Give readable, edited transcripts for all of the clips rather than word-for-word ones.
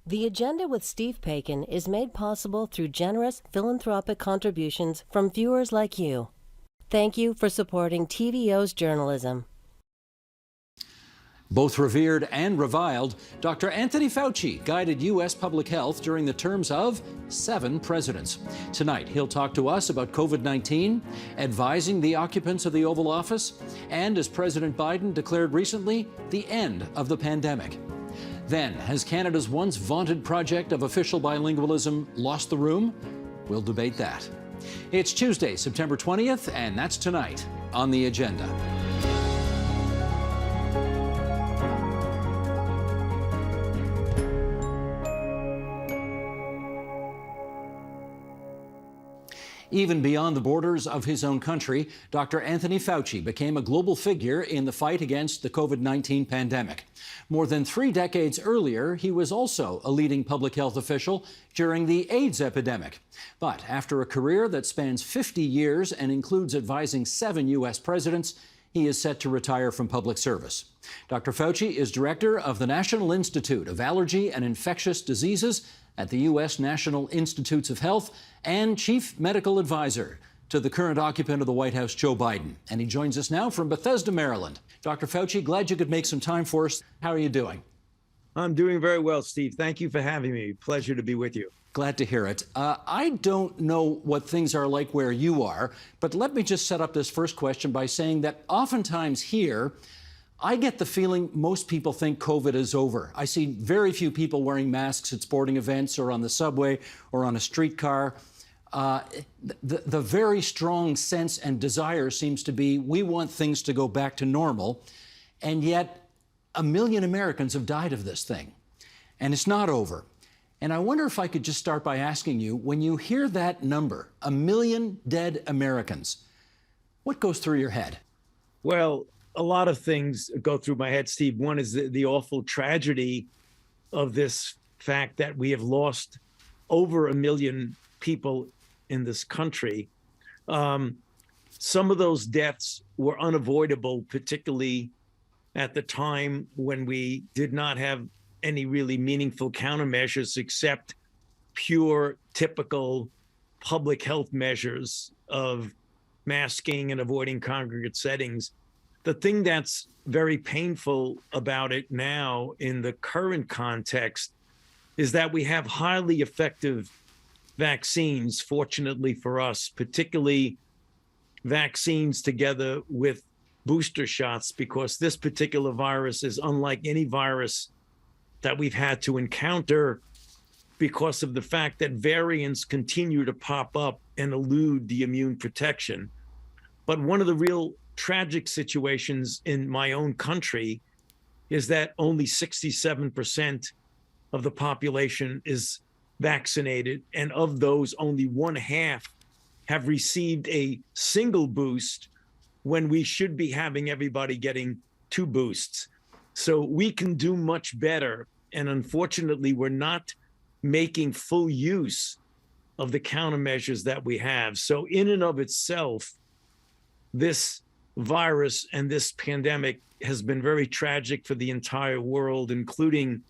The Agenda with Steve Paikin is made possible through generous philanthropic contributions from viewers like you. Thank you for supporting TVO's journalism. Both revered and reviled, Dr. Anthony Fauci guided U.S. public health during the terms of 7 presidents. Tonight, he'll talk to us about COVID-19, advising the occupants of the Oval Office, and, as President Biden declared recently, the end of the pandemic. Then, has Canada's once vaunted project of official bilingualism lost the room? We'll debate that. It's Tuesday, September 20th, and that's tonight on The Agenda. Even beyond the borders of his own country, Dr. Anthony Fauci became a global figure in the fight against the COVID-19 pandemic. More than 3 decades earlier, he was also a leading public health official during the AIDS epidemic. But after a career that spans 50 years and includes advising 7 U.S. presidents, he is set to retire from public service. Dr. Fauci is director of the National Institute of Allergy and Infectious Diseases at the U.S. National Institutes of Health and chief medical advisor to the current occupant of the White House, Joe Biden. And he joins us now from Bethesda, Maryland. Dr. Fauci, glad you could make some time for us. How are you doing? I'm doing very well, Steve. Thank you for having me. Pleasure to be with you. Glad to hear it. I don't know what things are like where you are, but let me just set up this first question by saying that oftentimes here, I get the feeling most people think COVID is over. I see very few people wearing masks at sporting events or on the subway or on a streetcar. The very strong sense and desire seems to be we want things to go back to normal, and yet 1 million Americans have died of this thing, and it's not over. And I wonder if I could just start by asking you, when you hear that number, 1 million dead Americans, what goes through your head? Well, a lot of things go through my head, Steve. One is the awful tragedy of this fact that we have lost over 1 million people in this country. Some of those deaths were unavoidable, particularly at the time when we did not have any really meaningful countermeasures except pure, typical public health measures of masking and avoiding congregate settings. The thing that's very painful about it now in the current context is that we have highly effective vaccines, fortunately for us, particularly vaccines together with booster shots, because this particular virus is unlike any virus that we've had to encounter because of the fact that variants continue to pop up and elude the immune protection. But one of the real tragic situations in my own country is that only 67% of the population is vaccinated, and of those, only 1/2 have received a single boost when we should be having everybody getting 2 boosts. So we can do much better, and unfortunately, we're not making full use of the countermeasures that we have. So in and of itself, this virus and this pandemic has been very tragic for the entire world, including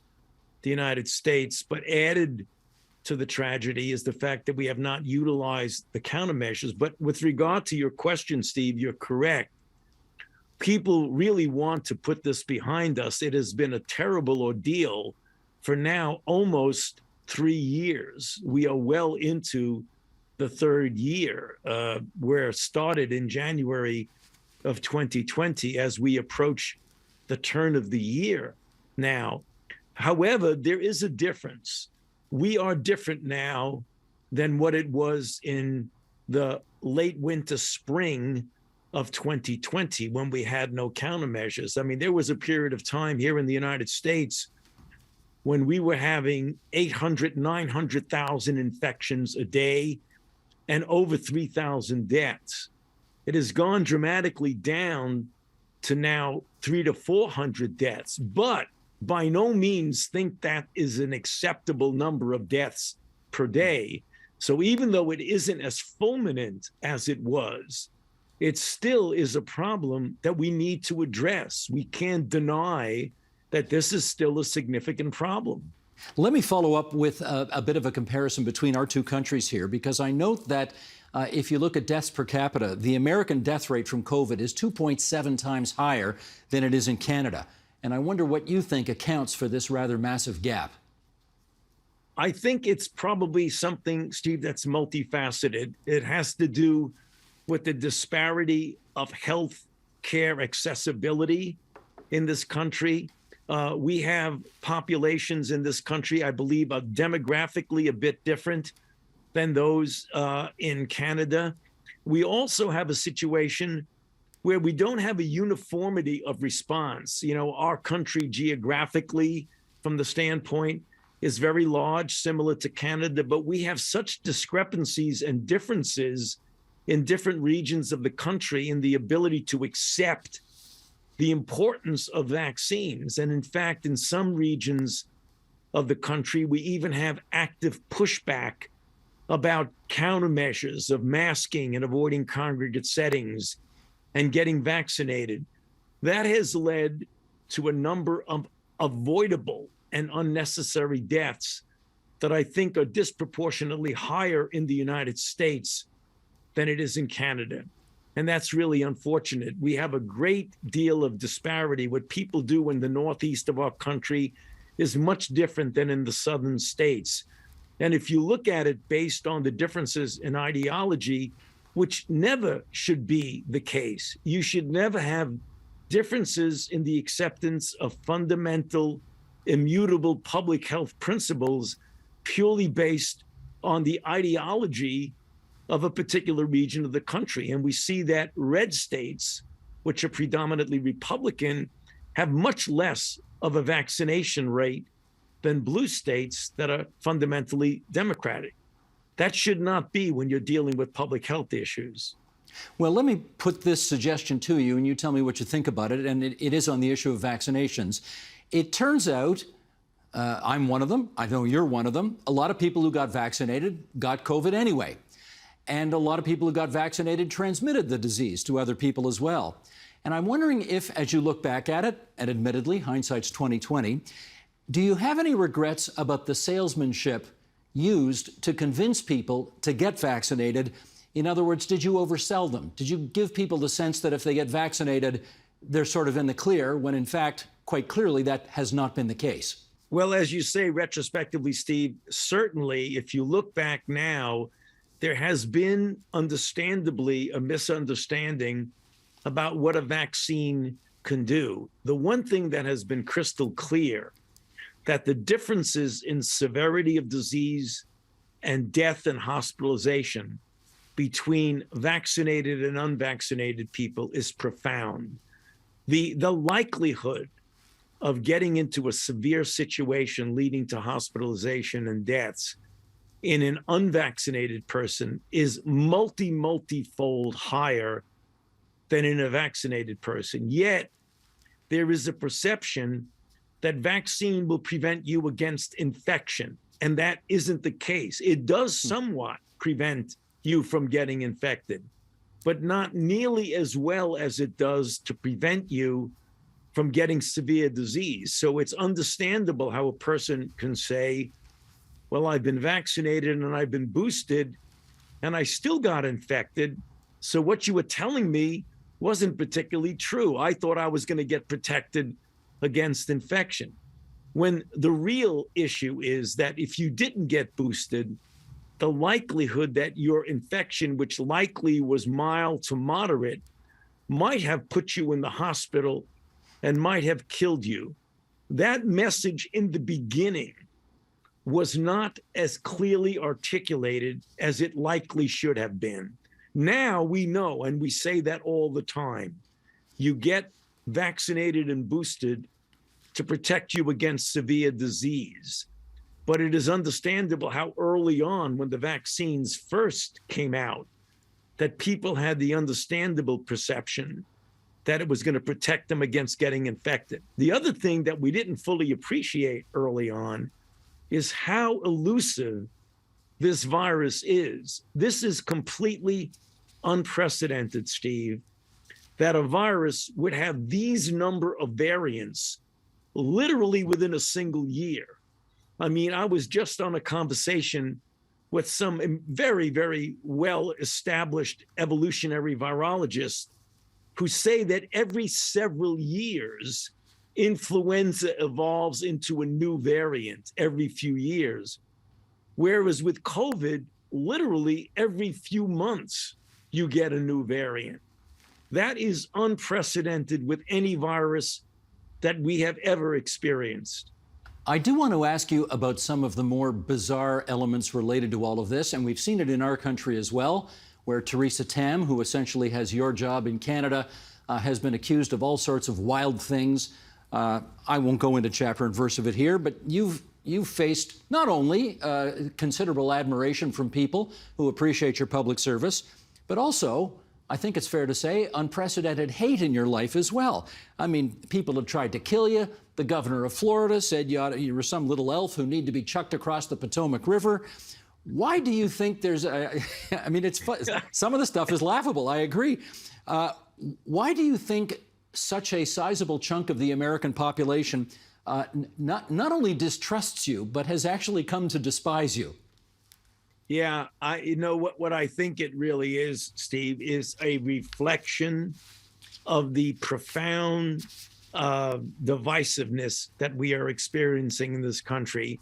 the United States. But added to the tragedy is the fact that we have not utilized the countermeasures. But with regard to your question, Steve, you're correct. People really want to put this behind us. It has been a terrible ordeal for now almost 3 years. We are well into the 3rd year, where it started in January of 2020 as we approach the turn of the year now. However, there is a difference. We are different now than what it was in the late winter, spring of 2020 when we had no countermeasures. I mean, there was a period of time here in the United States when we were having 800, 900,000 infections a day and over 3,000 deaths. It has gone dramatically down to now 300 to 400 deaths, but by no means think that is an acceptable number of deaths per day. So even though it isn't as fulminant as it was, it still is a problem that we need to address. We can't deny that this is still a significant problem. Let me follow up with a bit of a comparison between our two countries here, because I note that if you look at deaths per capita, the American death rate from COVID is 2.7 times higher than it is in Canada. And I wonder what you think accounts for this rather massive gap. I think it's probably something, Steve, that's multifaceted. It has to do with the disparity of health care accessibility in this country. We have populations in this country, I believe, are demographically a bit different than those in Canada. We also have a situation where we don't have a uniformity of response. You know, our country geographically, from the standpoint, is very large, similar to Canada, but we have such discrepancies and differences in different regions of the country in the ability to accept the importance of vaccines. And in fact, in some regions of the country, we even have active pushback about countermeasures of masking and avoiding congregate settings and getting vaccinated. That has led to a number of avoidable and unnecessary deaths that I think are disproportionately higher in the United States than it is in Canada. And that's really unfortunate. We have a great deal of disparity. What people do in the northeast of our country is much different than in the southern states. And if you look at it based on the differences in ideology, which never should be the case, you should never have differences in the acceptance of fundamental, immutable public health principles purely based on the ideology of a particular region of the country. And we see that red states, which are predominantly Republican, have much less of a vaccination rate than blue states that are fundamentally Democratic. That should not be when you're dealing with public health issues. Well, let me put this suggestion to you, and you tell me what you think about it, and it is on the issue of vaccinations. It turns out, I'm one of them, I know you're one of them, a lot of people who got vaccinated got COVID anyway. And a lot of people who got vaccinated transmitted the disease to other people as well. And I'm wondering if, as you look back at it, and admittedly, hindsight's 2020, do you have any regrets about the salesmanship used to convince people to get vaccinated? In other words, did you oversell them? Did you give people the sense that if they get vaccinated, they're sort of in the clear, when in fact, quite clearly, that has not been the case? Well, as you say, retrospectively, Steve, certainly, if you look back now, there has been understandably a misunderstanding about what a vaccine can do. The one thing that has been crystal clear, that the differences in severity of disease and death and hospitalization between vaccinated and unvaccinated people is profound. The likelihood of getting into a severe situation leading to hospitalization and deaths in an unvaccinated person is multifold higher than in a vaccinated person. Yet there is a perception that vaccine will prevent you against infection, and that isn't the case. It does somewhat prevent you from getting infected, but not nearly as well as it does to prevent you from getting severe disease. So it's understandable how a person can say, well, I've been vaccinated and I've been boosted and I still got infected. So what you were telling me wasn't particularly true. I thought I was going to get protected against infection. When the real issue is that if you didn't get boosted, the likelihood that your infection, which likely was mild to moderate, might have put you in the hospital and might have killed you. That message in the beginning was not as clearly articulated as it likely should have been. Now we know, and we say that all the time, you get vaccinated and boosted to protect you against severe disease. But it is understandable how early on, when the vaccines first came out, that people had the understandable perception that it was going to protect them against getting infected. The other thing that we didn't fully appreciate early on is how elusive this virus is. This is completely unprecedented, Steve, that a virus would have these number of variants literally within a single year. I mean, I was just on a conversation with some very, very well-established evolutionary virologists who say that every several years, influenza evolves into a new variant every few years. Whereas with COVID, literally every few months, you get a new variant. That is unprecedented with any virus that we have ever experienced. I do want to ask you about some of the more bizarre elements related to all of this, and we've seen it in our country as well, where Theresa Tam, who essentially has your job in Canada, has been accused of all sorts of wild things. I won't go into chapter and verse of it here, but you've faced not only considerable admiration from people who appreciate your public service, but also, I think it's fair to say, unprecedented hate in your life as well. I mean, people have tried to kill you. The governor of Florida said you were some little elf who need to be chucked across the Potomac River. Why do you think there's I mean, it's fun. Some of the stuff is laughable, I agree. Why do you think such a sizable chunk of the American population not only distrusts you, but has actually come to despise you? Yeah, what I think it really is, Steve, is a reflection of the profound divisiveness that we are experiencing in this country,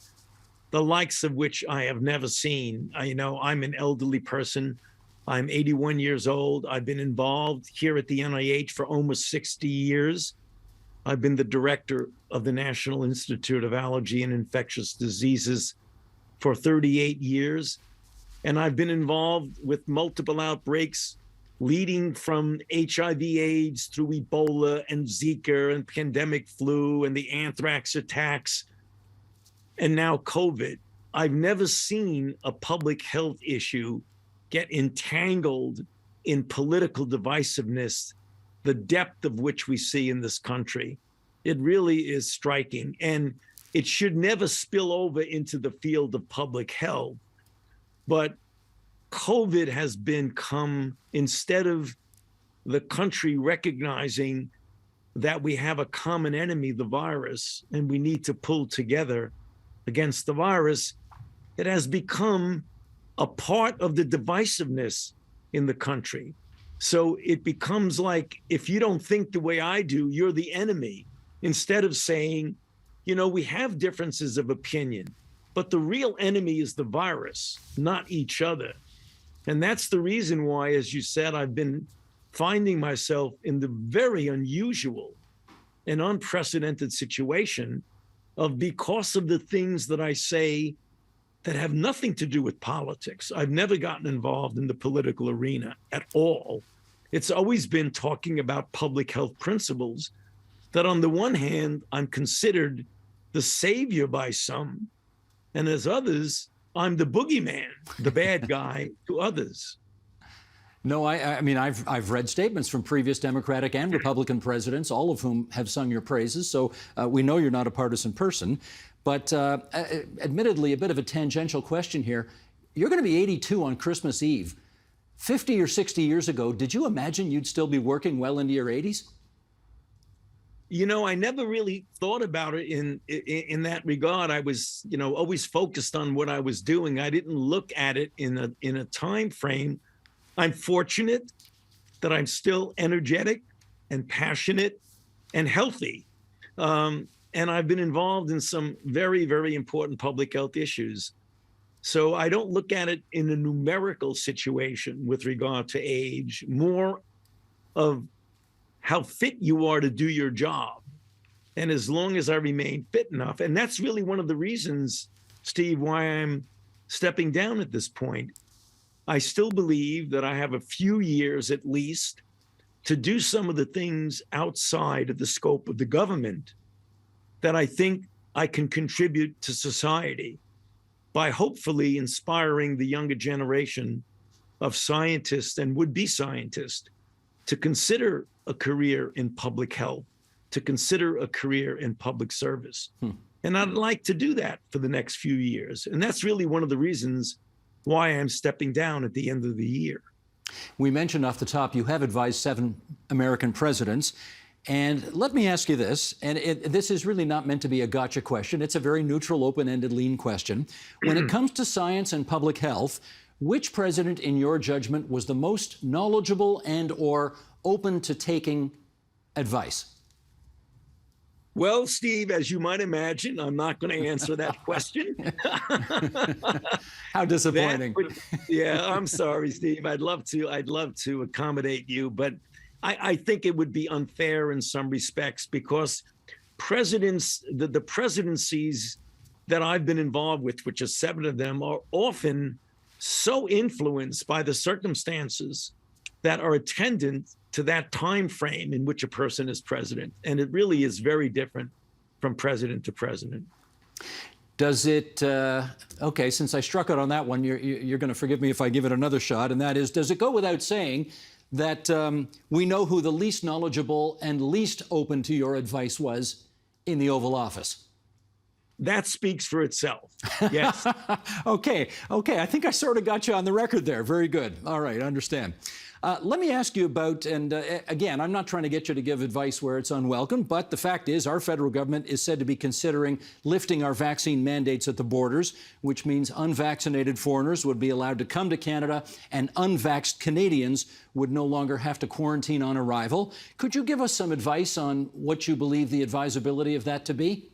the likes of which I have never seen. I'm an elderly person. I'm 81 years old. I've been involved here at the NIH for almost 60 years. I've been the director of the National Institute of Allergy and Infectious Diseases for 38 years. And I've been involved with multiple outbreaks leading from HIV/AIDS through Ebola and Zika and pandemic flu and the anthrax attacks, and now COVID. I've never seen a public health issue get entangled in political divisiveness, the depth of which we see in this country. It really is striking, and it should never spill over into the field of public health. But COVID has become, instead of the country recognizing that we have a common enemy, the virus, and we need to pull together against the virus, it has become a part of the divisiveness in the country. So it becomes like, if you don't think the way I do, you're the enemy, instead of saying, we have differences of opinion, but the real enemy is the virus, not each other. And that's the reason why, as you said, I've been finding myself in the very unusual and unprecedented situation of, because of the things that I say that have nothing to do with politics. I've never gotten involved in the political arena at all. It's always been talking about public health principles that, on the one hand, I'm considered the savior by some, and as others, I'm the boogeyman, the bad guy to others. No, I mean, I've read statements from previous Democratic and Republican presidents, all of whom have sung your praises, so we know you're not a partisan person. But admittedly, a bit of a tangential question here. You're going to be 82 on Christmas Eve. 50 or 60 years ago, did you imagine you'd still be working well into your 80s? I never really thought about it in that regard. I was, always focused on what I was doing. I didn't look at it in a time frame. I'm fortunate that I'm still energetic and passionate and healthy. And I've been involved in some very, very important public health issues. So I don't look at it in a numerical situation with regard to age, more of how fit you are to do your job. And as long as I remain fit enough, and that's really one of the reasons, Steve, why I'm stepping down at this point. I still believe that I have a few years at least to do some of the things outside of the scope of the government that I think I can contribute to society by hopefully inspiring the younger generation of scientists and would-be scientists to consider a career in public health, to consider a career in public service. And I'd like to do that for the next few years. And that's really one of the reasons why I'm stepping down at the end of the year. We mentioned off the top, you have advised 7 American presidents. And let me ask you this, and this is really not meant to be a gotcha question. It's a very neutral, open-ended, lean question. When it comes to science and public health, which president, in your judgment, was the most knowledgeable and or open to taking advice? Well, Steve, as you might imagine, I'm not going to answer that question. How disappointing. Yeah, I'm sorry, Steve. I'd love to accommodate you, but I think it would be unfair in some respects because the presidencies that I've been involved with, which are 7 of them, are often so influenced by the circumstances that are attendant to that time frame in which a person is president. And it really is very different from president to president. Does it, okay, since I struck out on that one, you're going to forgive me if I give it another shot, and that is, does it go without saying that we know who the least knowledgeable and least open to your advice was in the Oval Office? That speaks for itself. Yes. Okay. I think I sort of got you on the record there. Very good. All right, I understand. Let me ask you about, and again, I'm not trying to get you to give advice where it's unwelcome, but the fact is our federal government is said to be considering lifting our vaccine mandates at the borders, which means unvaccinated foreigners would be allowed to come to Canada and unvaxxed Canadians would no longer have to quarantine on arrival. Could you give us some advice on what you believe the advisability of that to be?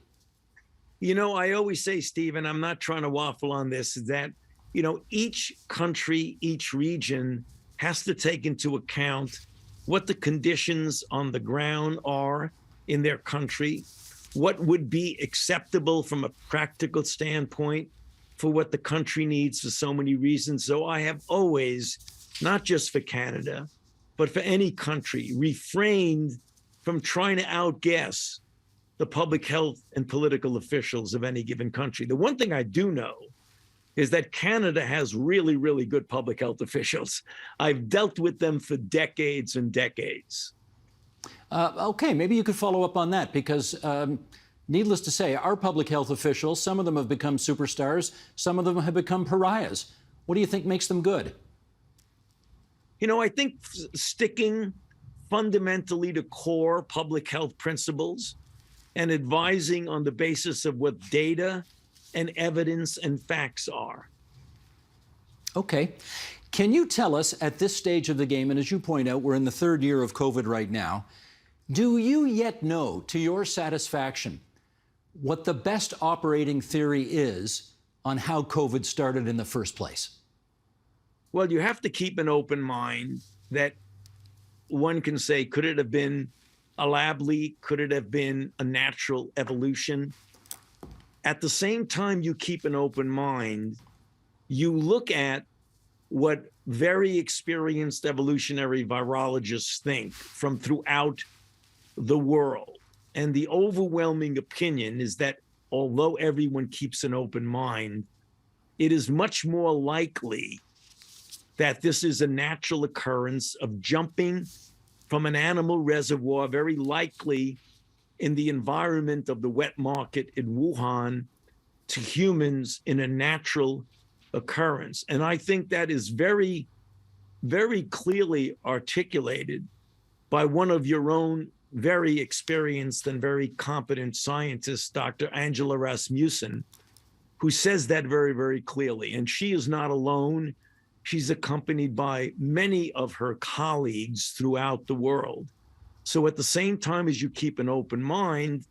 You know, I always say, Steve, and I'm not trying to waffle on this, is that, you know, each country, each region has to take into account what the conditions on the ground are in their country, what would be acceptable from a practical standpoint for what the country needs for so many reasons. So I have always, not just for Canada, but for any country, refrained from trying to outguess the public health and political officials of any given country. The one thing I do know is that Canada has really, really good public health officials. I've dealt with them for decades and decades. Okay, maybe you could follow up on that because needless to say, our public health officials, some of them have become superstars, some of them have become pariahs. What do you think makes them good? You know, I think sticking fundamentally to core public health principles and advising on the basis of what data and evidence and facts are. Okay. Can you tell us at this stage of the game, and as you point out, we're in the 3rd year of COVID right now, do you yet know, to your satisfaction, what the best operating theory is on how COVID started in the first place? Well, you have to keep an open mind that one can say, could it have been a lab leak? Could it have been a natural evolution? At the same time, you keep an open mind, you look at what very experienced evolutionary virologists think from throughout the world. And the overwhelming opinion is that although everyone keeps an open mind, it is much more likely that this is a natural occurrence of jumping from an animal reservoir, very likely in the environment of the wet market in Wuhan, to humans in a natural occurrence. And I think that is very, very clearly articulated by one of your own very experienced and very competent scientists, Dr. Angela Rasmussen, who says that very, very clearly. And she is not alone. She's accompanied by many of her colleagues throughout the world. So at the same time as you keep an open mind,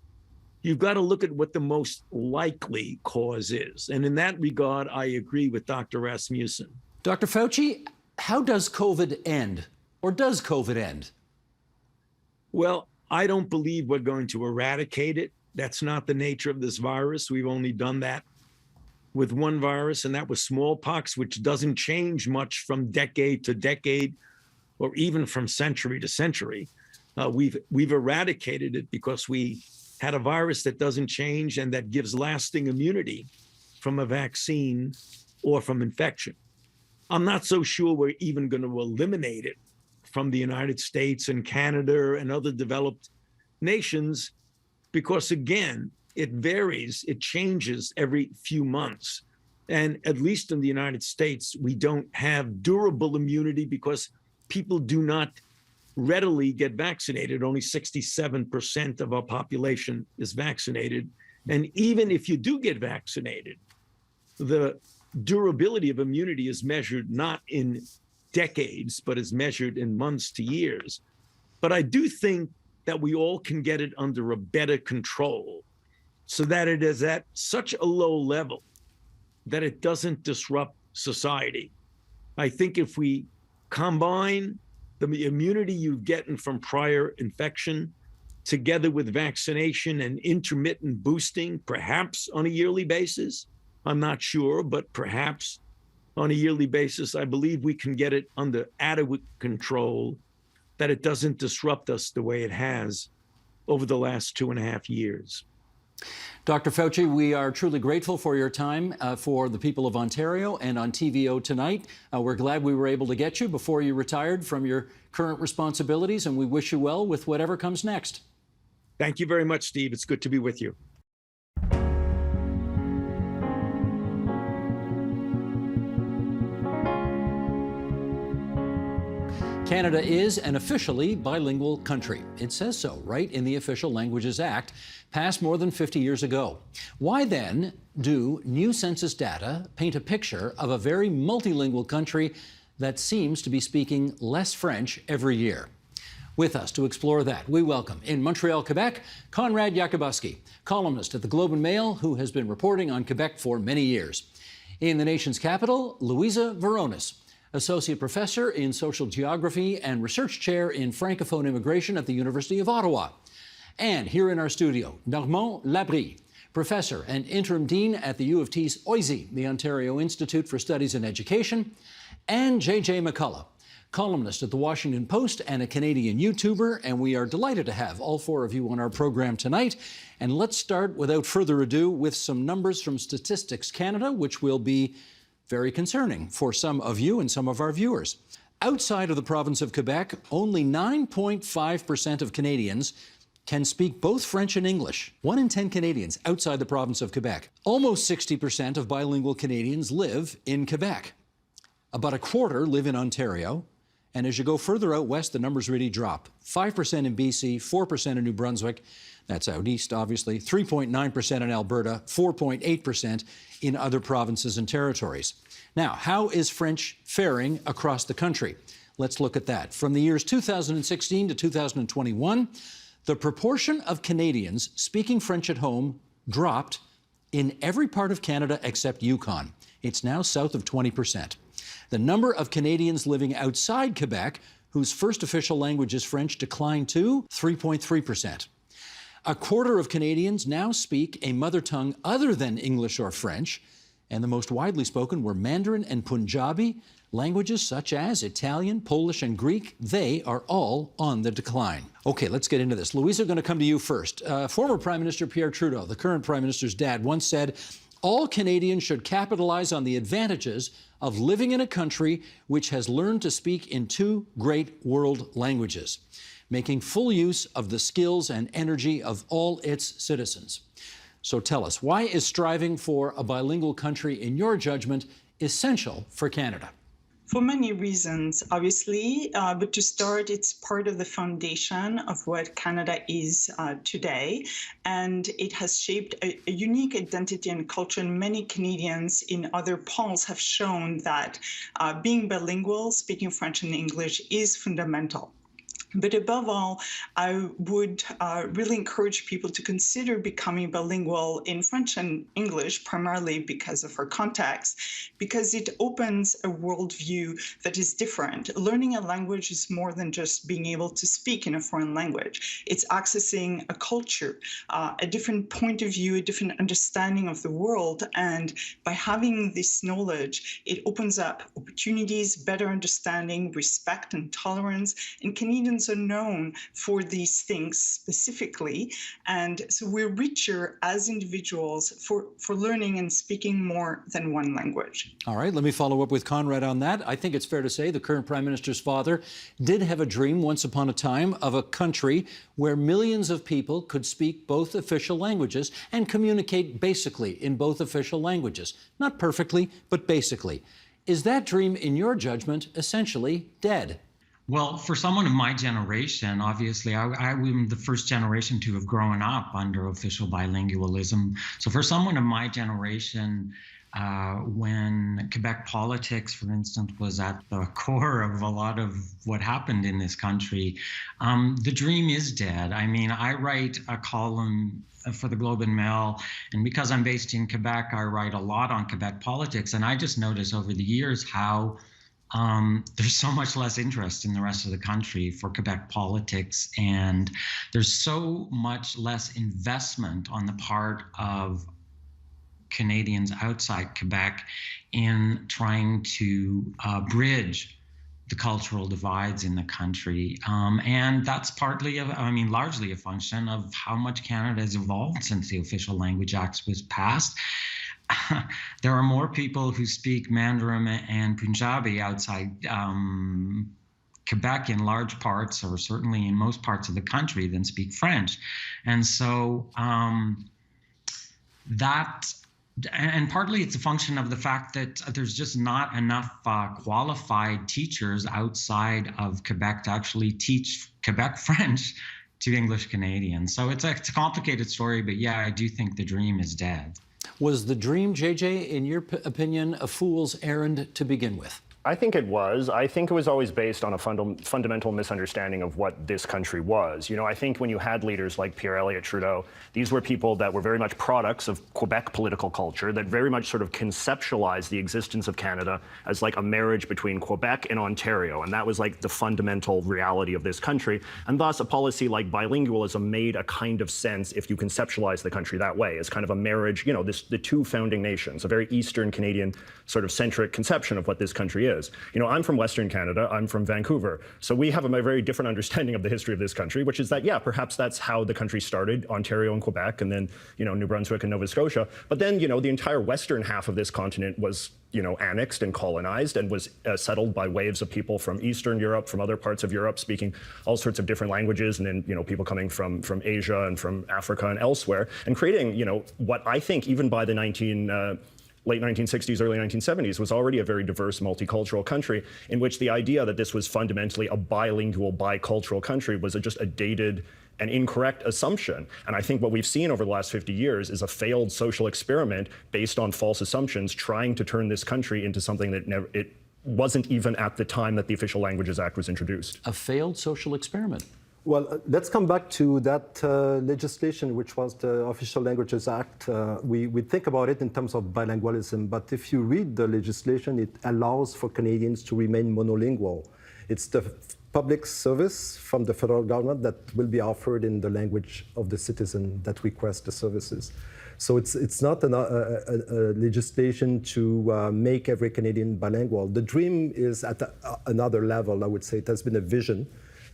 you've got to look at what the most likely cause is. And in that regard, I agree with Dr. Rasmussen. Dr. Fauci, how does COVID end? Or does COVID end? Well, I don't believe we're going to eradicate it. That's not the nature of this virus. We've only done that with one virus, and that was smallpox, which doesn't change much from decade to decade, or even from century to century. We've eradicated it because we had a virus that doesn't change and that gives lasting immunity from a vaccine or from infection. I'm not so sure we're even going to eliminate it from the United States and Canada and other developed nations, because again, it varies, it changes every few months. And at least in the United States, we don't have durable immunity because people do not readily get vaccinated. Only 67% of our population is vaccinated. And even if you do get vaccinated, the durability of immunity is measured not in decades, but is measured in months to years. But I do think that we all can get it under a better control so that it is at such a low level that it doesn't disrupt society. I think if we combine the immunity you're getting from prior infection together with vaccination and intermittent boosting, perhaps on a yearly basis, I'm not sure, but perhaps on a yearly basis, I believe we can get it under adequate control, that it doesn't disrupt us the way it has over the last 2.5 years. Dr. Fauci, we are truly grateful for your time for the people of Ontario and on TVO tonight. We're glad we were able to get you before you retired from your current responsibilities, and we wish you well with whatever comes next. Thank you very much, Steve. It's good to be with you. Canada is an officially bilingual country. It says so right in the Official Languages Act, passed more than 50 years ago. Why then do new census data paint a picture of a very multilingual country that seems to be speaking less French every year? With us to explore that, we welcome in Montreal, Quebec, Conrad Yakubuski, columnist at the Globe and Mail, who has been reporting on Quebec for many years. In the nation's capital, Louisa Veronis, Associate Professor in Social Geography and Research Chair in Francophone Immigration at the University of Ottawa. And here in our studio, Normand Labrie, Professor and Interim Dean at the U of T's OISE, the Ontario Institute for Studies in Education, and J.J. McCullough, columnist at the Washington Post and a Canadian YouTuber, and we are delighted to have all four of you on our program tonight. And let's start, without further ado, with some numbers from Statistics Canada, which will be very concerning for some of you and some of our viewers. Outside of the province of Quebec, only 9.5% of Canadians can speak both French and English. 1 in 10 Canadians outside the province of Quebec. Almost 60% of bilingual Canadians live in Quebec. About a quarter live in Ontario. And as you go further out west, the numbers really drop. 5% in BC, 4% in New Brunswick. That's out east, obviously. 3.9% in Alberta, 4.8% in other provinces and territories. Now, how is French faring across the country? Let's look at that. From the years 2016 to 2021, the proportion of Canadians speaking French at home dropped in every part of Canada except Yukon. It's now south of 20%. The number of Canadians living outside Quebec whose first official language is French declined to 3.3%. A quarter of Canadians now speak a mother tongue other than English or French, and the most widely spoken were Mandarin and Punjabi. Languages such as Italian, Polish, and Greek, they are all on the decline. Okay, let's get into this. Louisa, going to come to you first. Former Prime Minister Pierre Trudeau, the current Prime Minister's dad, once said, all Canadians should capitalize on the advantages of living in a country which has learned to speak in two great world languages, making full use of the skills and energy of all its citizens. So tell us, why is striving for a bilingual country, in your judgment, essential for Canada? For many reasons, obviously, but to start, it's part of the foundation of what Canada is today, and it has shaped a unique identity and culture. And many Canadians in other polls have shown that being bilingual, speaking French and English, is fundamental. But above all, I would really encourage people to consider becoming bilingual in French and English, primarily because of our context, because it opens a worldview that is different. Learning a language is more than just being able to speak in a foreign language. It's accessing a culture, a different point of view, a different understanding of the world. And by having this knowledge, it opens up opportunities, better understanding, respect, and tolerance. And Canadians are known for these things specifically, and so we're richer as individuals for learning and speaking more than one language. All right, let me follow up with Conrad on that. I think it's fair to say the current Prime Minister's father did have a dream once upon a time of a country where millions of people could speak both official languages and communicate basically in both official languages. Not perfectly, but basically. Is that dream, in your judgment, essentially dead? Well, for someone of my generation, obviously, I'm the first generation to have grown up under official bilingualism. So for someone of my generation, when Quebec politics, for instance, was at the core of a lot of what happened in this country, the dream is dead. I mean, I write a column for the Globe and Mail, and because I'm based in Quebec, I write a lot on Quebec politics, and I just notice over the years how there's so much less interest in the rest of the country for Quebec politics, and there's so much less investment on the part of Canadians outside Quebec in trying to bridge the cultural divides in the country. And that's largely a function of how much Canada has evolved since the Official Language Act was passed. There are more people who speak Mandarin and Punjabi outside Quebec in large parts, or certainly in most parts of the country, than speak French. And so and partly it's a function of the fact that there's just not enough qualified teachers outside of Quebec to actually teach Quebec French to English Canadians. So it's a complicated story, but yeah, I do think the dream is dead. Was the dream, JJ, in your opinion, a fool's errand to begin with? I think it was. I think it was always based on a fundamental misunderstanding of what this country was. You know, I think when you had leaders like Pierre-Elliott Trudeau, these were people that were very much products of Quebec political culture that very much sort of conceptualized the existence of Canada as like a marriage between Quebec and Ontario. And that was like the fundamental reality of this country. And thus a policy like bilingualism made a kind of sense if you conceptualize the country that way, as kind of a marriage, you know, the two founding nations, a very Eastern Canadian sort of centric conception of what this country is. You know, I'm from Western Canada, I'm from Vancouver. So we have a very different understanding of the history of this country, which is that, yeah, perhaps that's how the country started, Ontario and Quebec, and then, you know, New Brunswick and Nova Scotia. But then, you know, the entire western half of this continent was, you know, annexed and colonized and was settled by waves of people from Eastern Europe, from other parts of Europe, speaking all sorts of different languages, and then, you know, people coming from Asia and from Africa and elsewhere, and creating, you know, what I think even by the late 1960s, early 1970s, was already a very diverse, multicultural country, in which the idea that this was fundamentally a bilingual, bicultural country was just a dated and incorrect assumption. And I think what we've seen over the last 50 years is a failed social experiment based on false assumptions, trying to turn this country into something that it wasn't even at the time that the Official Languages Act was introduced. A failed social experiment. Well, let's come back to that legislation, which was the Official Languages Act. We think about it in terms of bilingualism, but if you read the legislation, it allows for Canadians to remain monolingual. It's the public service from the federal government that will be offered in the language of the citizen that requests the services. So it's not a legislation to make every Canadian bilingual. The dream is at another level, I would say. It has been a vision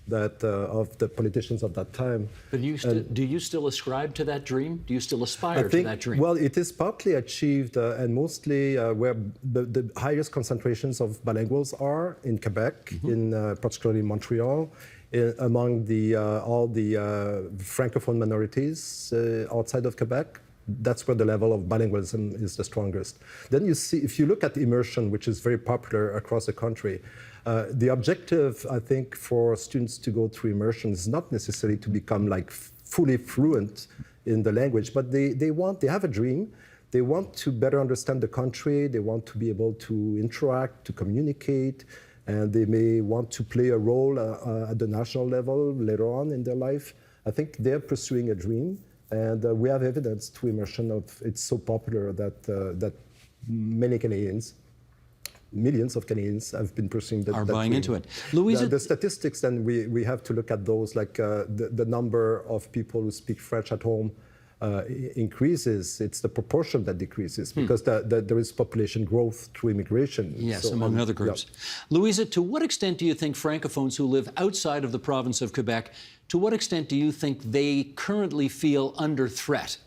that of the politicians of that time. But do you still ascribe to that dream? Do you still aspire to that dream? Well, it is partly achieved and mostly where the highest concentrations of bilinguals are in Quebec, in particularly Montreal, among all the Francophone minorities outside of Quebec. That's where the level of bilingualism is the strongest. Then you see, if you look at immersion, which is very popular across the country, the objective, I think, for students to go through immersion is not necessarily to become like fully fluent in the language, but they have a dream. They want to better understand the country. They want to be able to interact, to communicate, and they may want to play a role at the national level later on in their life. I think they're pursuing a dream, and we have evidence to immersion of it's so popular that many Canadians, millions of Canadians have been pursuing that. Are buying dream. Into it. Louisa, the statistics, then we have to look at those, like the number of people who speak French at home increases. It's the proportion that decreases because there is population growth through immigration. Yes, so, among other groups. Yeah. Louisa, to what extent do you think Francophones who live outside of the province of Quebec, to what extent do you think they currently feel under threat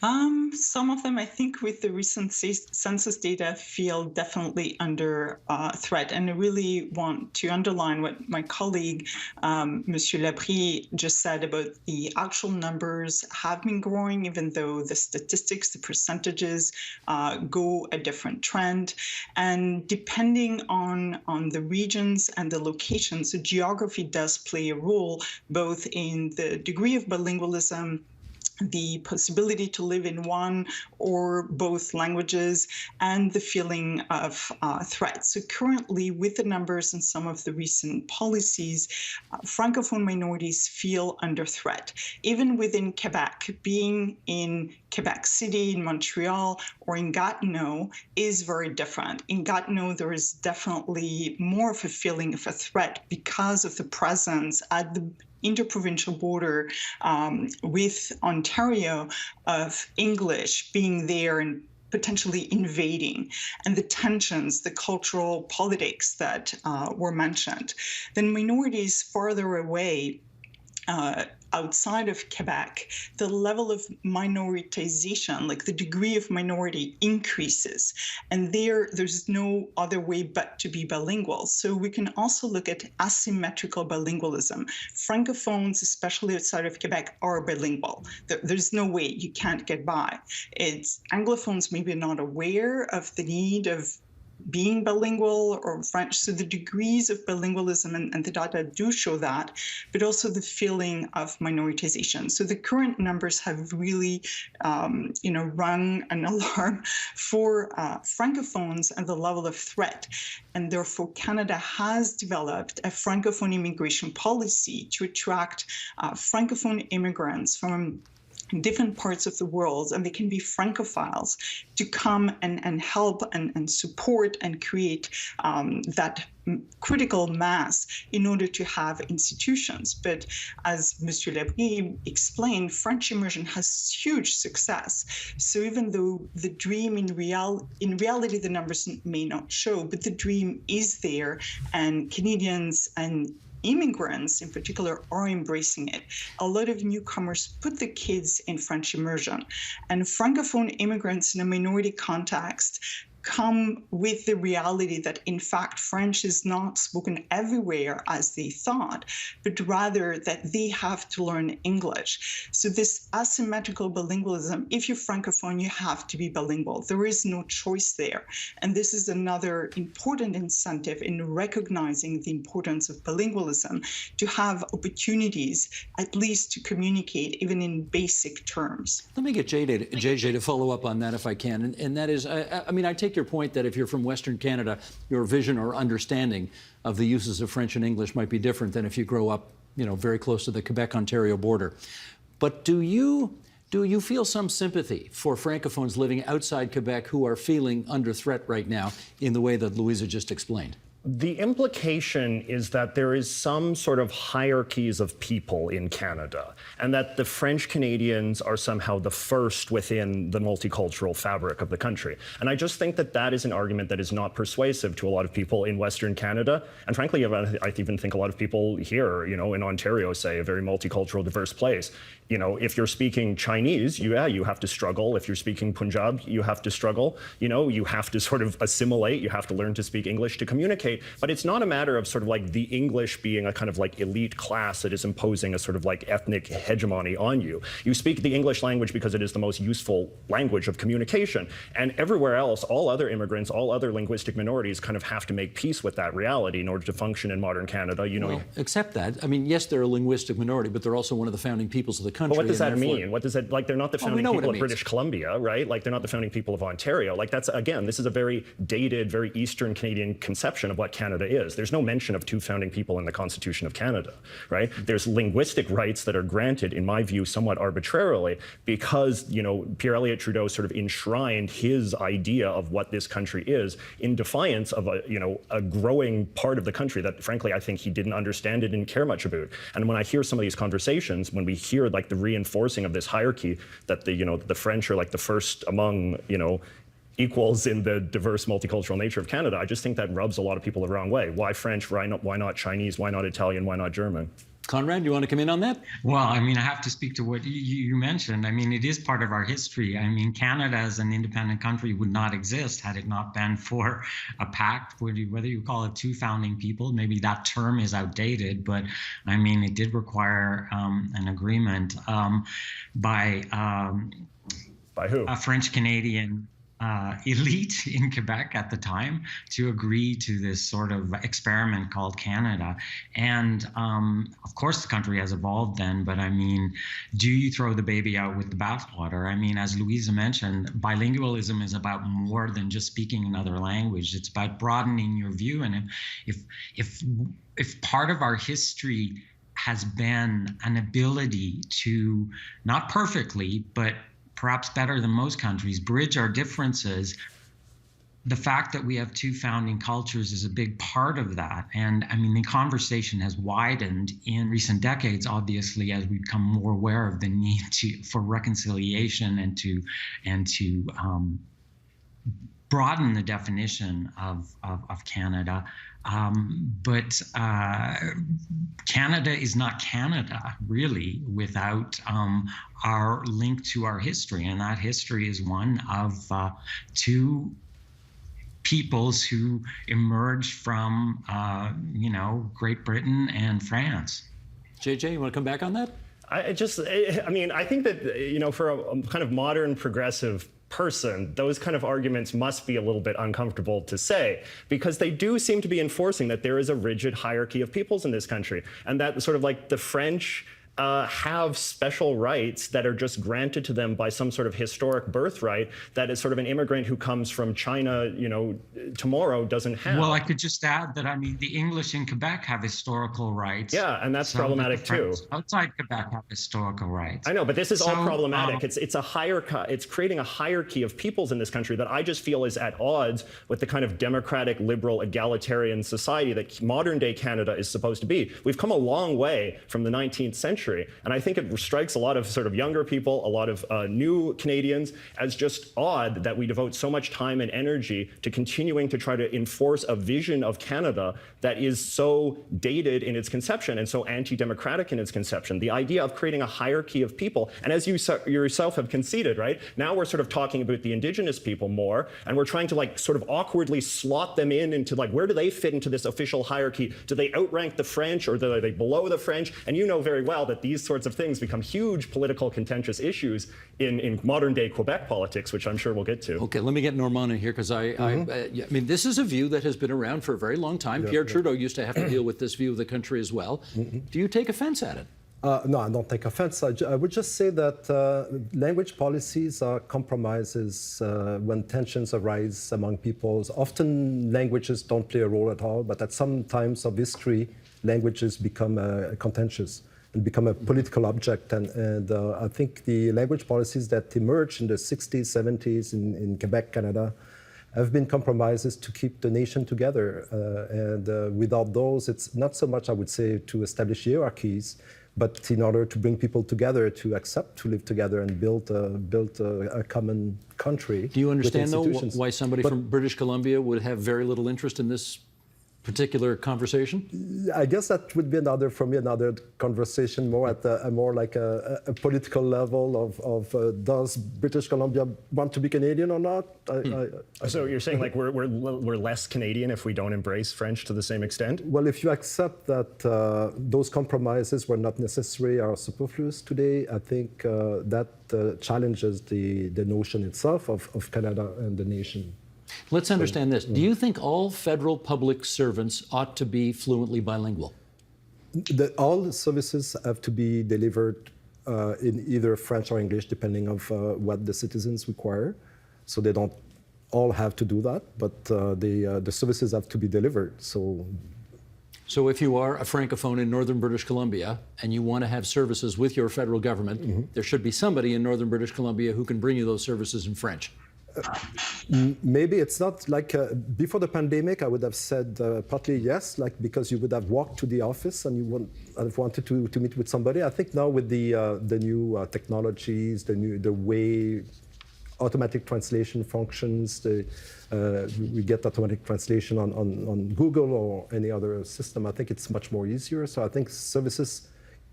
Some of them, I think, with the recent census data, feel definitely under threat. And I really want to underline what my colleague, Monsieur Labrie, just said about the actual numbers have been growing, even though the statistics, the percentages go a different trend. And depending on the regions and the locations, so geography does play a role, both in the degree of bilingualism, the possibility to live in one or both languages, and the feeling of threat. So currently, with the numbers and some of the recent policies, Francophone minorities feel under threat. Even within Quebec, being in Quebec City, in Montreal, or in Gatineau is very different. In Gatineau, there is definitely more of a feeling of a threat because of the presence at the interprovincial border with Ontario of English being there and potentially invading, and the tensions, the cultural politics that were mentioned. Then minorities farther away, outside of Quebec, the level of minoritization, like the degree of minority, increases. And there's no other way but to be bilingual. So we can also look at asymmetrical bilingualism. Francophones, especially outside of Quebec, are bilingual. There's no way, you can't get by. It's Anglophones maybe not aware of the need of being bilingual or French. So the degrees of bilingualism and the data do show that, but also the feeling of minoritization. So the current numbers have really, rung an alarm for Francophones and the level of threat. And therefore, Canada has developed a Francophone immigration policy to attract Francophone immigrants from different parts of the world, and they can be Francophiles, to come and help and support and create that critical mass in order to have institutions. But as Monsieur Labrie explained, French immersion has huge success. So even though the dream in reality the numbers may not show, but the dream is there, and Canadians and immigrants in particular are embracing it. A lot of newcomers put the kids in French immersion, and Francophone immigrants in a minority context come with the reality that, in fact, French is not spoken everywhere as they thought, but rather that they have to learn English. So this asymmetrical bilingualism, if you're Francophone, you have to be bilingual. There is no choice there. And this is another important incentive in recognizing the importance of bilingualism, to have opportunities, at least to communicate, even in basic terms. Let me get JJ to follow up on that if I can. And that is, I take your point that if you're from Western Canada, your vision or understanding of the uses of French and English might be different than if you grow up, very close to the Quebec-Ontario border. But do you feel some sympathy for Francophones living outside Quebec who are feeling under threat right now in the way that Louisa just explained? The implication is that there is some sort of hierarchies of people in Canada, and that the French Canadians are somehow the first within the multicultural fabric of the country. And I just think that that is an argument that is not persuasive to a lot of people in Western Canada. And frankly, I even think a lot of people here, in Ontario, say, a very multicultural, diverse place. If you're speaking Chinese, you have to struggle. If you're speaking Punjab, you have to struggle. You have to sort of assimilate. You have to learn to speak English to communicate. But it's not a matter of sort of like the English being a kind of like elite class that is imposing a sort of like ethnic hegemony on you. You speak the English language because it is the most useful language of communication. And everywhere else, all other immigrants, all other linguistic minorities kind of have to make peace with that reality in order to function in modern Canada. Well, accept that. Yes, they're a linguistic minority, but they're also one of the founding peoples of the country. But what does that mean? What does that, they're not the founding people of British Columbia, right? They're not the founding people of Ontario. That's, again, this is a very dated, very Eastern Canadian conception of what Canada is. There's no mention of two founding people in the Constitution of Canada, right? There's linguistic rights that are granted, in my view, somewhat arbitrarily because, Pierre Elliott Trudeau sort of enshrined his idea of what this country is in defiance of a growing part of the country that, frankly, I think he didn't understand and didn't care much about. And when I hear some of these conversations, when we hear the reinforcing of this hierarchy that the French are the first among, equals in the diverse multicultural nature of Canada, I just think that rubs a lot of people the wrong way. Why French? Why not Chinese? Why not Italian? Why not German? Conrad, you want to come in on that? Well, I mean, I have to speak to what you mentioned. I mean, it is part of our history. I mean, Canada as an independent country would not exist had it not been for a pact, whether you call it two founding people. Maybe that term is outdated, but I mean, it did require an agreement by who? A French-Canadian elite in Quebec at the time to agree to this sort of experiment called Canada. And of course, the country has evolved then, but I mean, do you throw the baby out with the bathwater? I mean, as Louisa mentioned, bilingualism is about more than just speaking another language. It's about broadening your view. And if part of our history has been an ability to, not perfectly, but perhaps better than most countries, bridge our differences, the fact that we have two founding cultures is a big part of that. And I mean, the conversation has widened in recent decades, obviously, as we become more aware of the need for reconciliation and to broaden the definition of Canada. But Canada is not Canada, really, without our link to our history. And that history is one of two peoples who emerged from, Great Britain and France. JJ, you want to come back on that? I think that, for a kind of modern progressive person, those kind of arguments must be a little bit uncomfortable to say, because they do seem to be enforcing that there is a rigid hierarchy of peoples in this country, and that sort of like the French have special rights that are just granted to them by some sort of historic birthright that is sort of an immigrant who comes from China, tomorrow doesn't have. Well, I could just add that, I mean, the English in Quebec have historical rights. Yeah, and that's problematic too. Outside Quebec have historical rights. I know, but this is all problematic. It's a hierarchy. It's creating a hierarchy of peoples in this country that I just feel is at odds with the kind of democratic, liberal, egalitarian society that modern day Canada is supposed to be. We've come a long way from the 19th century. And I think it strikes a lot of sort of younger people, a lot of new Canadians, as just odd that we devote so much time and energy to continuing to try to enforce a vision of Canada that is so dated in its conception and so anti-democratic in its conception. The idea of creating a hierarchy of people, and as you yourself have conceded, right? Now we're sort of talking about the Indigenous people more, and we're trying to like sort of awkwardly slot them into like, where do they fit into this official hierarchy? Do they outrank the French, or are they below the French? And you know very well that these sorts of things become huge political contentious issues in modern day Quebec politics, which I'm sure we'll get to. Okay, let me get Normand in here, because I mean, this is a view that has been around for a very long time. Pierre Trudeau used to have to deal with this view of the country as well. Do you take offense at it? No, I don't take offense. I would just say that language policies are compromises when tensions arise among peoples. Often languages don't play a role at all, but at some times of history, languages become contentious and become a political object. And I think the language policies that emerged in the 60s, 70s in Quebec, Canada, have been compromises to keep the nation together. And without those, it's not so much, I would say, to establish hierarchies, but in order to bring people together to accept to live together and build a common country. Do you understand, though, why somebody from British Columbia would have very little interest in this particular conversation? I guess that would be another conversation, more at a more like a political level of does British Columbia want to be Canadian or not? So you're saying like we're less Canadian if we don't embrace French to the same extent? Well, if you accept that those compromises were not necessary or superfluous today, I think that challenges the notion itself of Canada and the nation. Let's understand this. Do you think all federal public servants ought to be fluently bilingual? All the services have to be delivered in either French or English, depending on what the citizens require. So they don't all have to do that, but the services have to be delivered. So if you are a Francophone in northern British Columbia and you want to have services with your federal government, there should be somebody in northern British Columbia who can bring you those services in French. Maybe it's not like before the pandemic, I would have said partly yes, like because you would have walked to the office and you would have wanted to meet with somebody. I think now with the new technologies, the way automatic translation functions, we get automatic translation on Google or any other system. I think it's much more easier. So I think services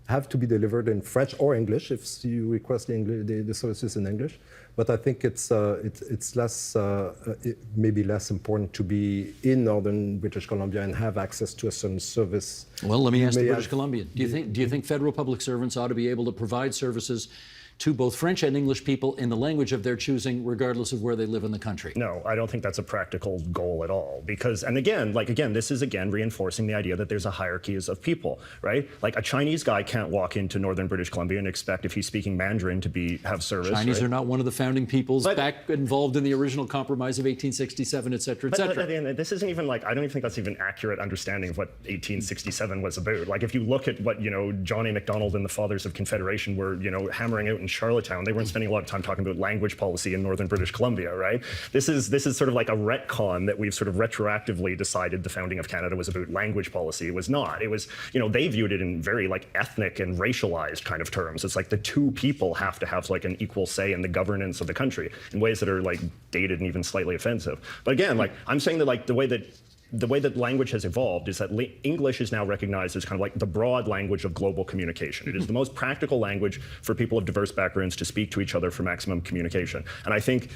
have to be delivered in French or English if you request the services in English. But I think it's less, maybe less important to be in northern British Columbia and have access to a certain service. Well, let me ask the British Columbian. Do you think federal public servants ought to be able to provide services to both French and English people in the language of their choosing, regardless of where they live in the country? No, I don't think that's a practical goal at all. Because, and again, this is again reinforcing the idea that there's a hierarchy of people, right? Like a Chinese guy can't walk into northern British Columbia and expect, if he's speaking Mandarin, to have service. Chinese right? are not one of the founding peoples back involved in the original compromise of 1867, et cetera, et cetera. But this isn't even I don't even think that's even accurate understanding of what 1867 was about. Like if you look at what, John A. Macdonald and the Fathers of Confederation were, hammering out in Charlottetown, they weren't spending a lot of time talking about language policy in northern British Columbia, right? This is sort of like a retcon that we've sort of retroactively decided the founding of Canada was about language policy. It was not. It was, they viewed it in very ethnic and racialized kind of terms. It's like the two people have to have an equal say in the governance of the country in ways that are dated and even slightly offensive. But again, I'm saying that the way that language has evolved is that English is now recognized as kind of the broad language of global communication. It is the most practical language for people of diverse backgrounds to speak to each other for maximum communication. And I think,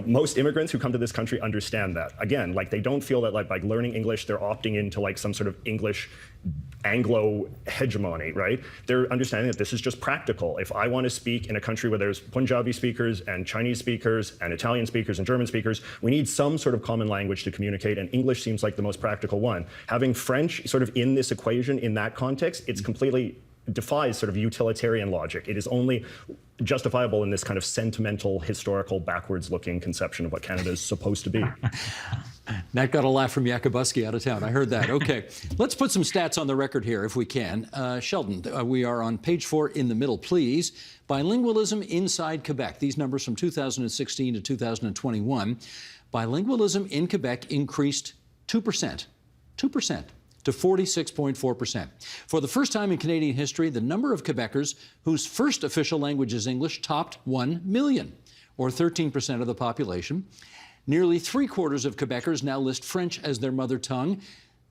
most immigrants who come to this country understand that. Again, they don't feel that by learning English, they're opting into some sort of English Anglo hegemony, right? They're understanding that this is just practical. If I want to speak in a country where there's Punjabi speakers and Chinese speakers and Italian speakers and German speakers, we need some sort of common language to communicate, and English seems like the most practical one. Having French sort of in this equation, in that context, it's completely defies sort of utilitarian logic. It is only justifiable in this kind of sentimental, historical, backwards-looking conception of what Canada is supposed to be. Nat got a laugh from Yakubuski out of town. I heard that. Okay, let's put some stats on the record here, if we can. Sheldon, we are on page 4 in the middle, please. Bilingualism inside Quebec. These numbers from 2016 to 2021. Bilingualism in Quebec increased 2%. 2%. To 46.4%. For the first time in Canadian history, the number of Quebecers whose first official language is English topped 1 million, or 13% of the population. Nearly 3/4 of Quebecers now list French as their mother tongue.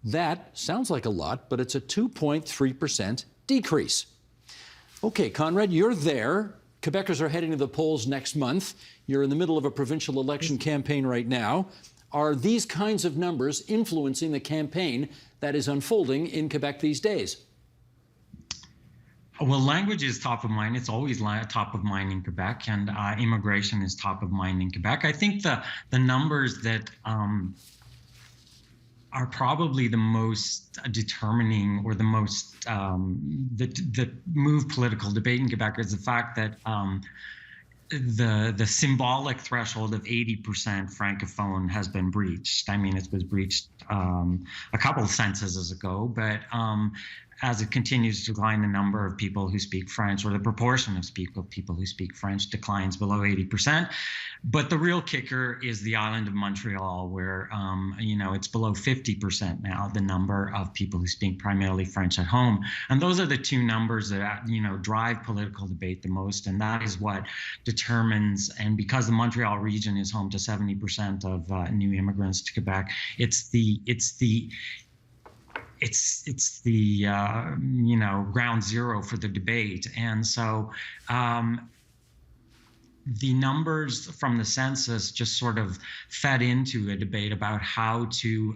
That sounds like a lot, but it's a 2.3% decrease. Okay, Conrad, you're there. Quebecers are heading to the polls next month. You're in the middle of a provincial election campaign right now. Are these kinds of numbers influencing the campaign that is unfolding in Quebec these days? Well, language is top of mind. It's always top of mind in Quebec, and immigration is top of mind in Quebec. I think the numbers that are probably the most determining, or the most that move political debate in Quebec, is the fact that the symbolic threshold of 80% francophone has been breached. I mean, it was breached a couple of censuses ago, but as it continues to decline, the number of people who speak French, or the proportion of people who speak French, declines below 80%. But the real kicker is the island of Montreal, where it's below 50% now, the number of people who speak primarily French at home. And those are the two numbers that drive political debate the most, and that is what determines. And because the Montreal region is home to 70% of new immigrants to Quebec, it's the ground zero for the debate. And so the numbers from the census just sort of fed into a debate about how to